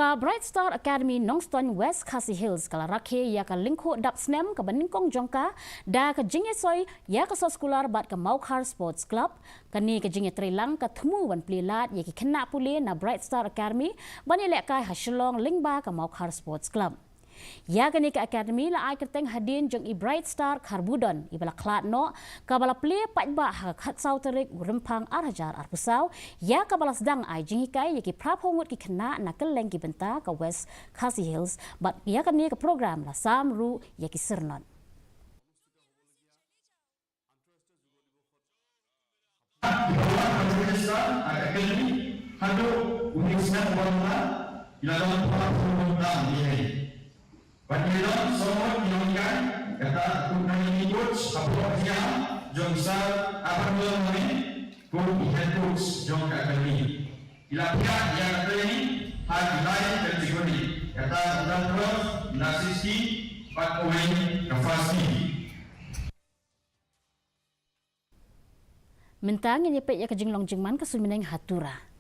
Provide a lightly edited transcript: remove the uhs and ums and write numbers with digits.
Ka Brightstar Academy Nongstone West KHASI Hills kala Rakhe ya ka Lyngkhuh dap Snem ka Nyngkong jongka da ka jingye soy ya ka sekolah bat ka Nyngkong Sports Club kani ka jingye trilang ka thmu wan plilat ya ki khna pule na Brightstar Academy bani lek kai hashlong lingba ka Nyngkong Sports Club. Ya kani ka academy la ai keteng hadin jong i Brightstar Kharbudon i bala klat no ka bala ple patba ha khat sau terik rempang arhajar arpusau ya ka bala sedang ai jingi kai ya ki praphongut ki khna na keleng ki benta ka West KHASI Hills bat ya kani ka program la samru ya ki sernon. Academy hado universitas Kaba ilalang program ini. Pagkilong somot Nyngkong kata tunai coach apa dia jongsal apa dia ni pun head coach jong academy. Ilapia yang ini hard line kategori kata dan terus nasisi pakoin KHASI. Mentang yang nyepek ya kejing long jingman kesumineng hatura.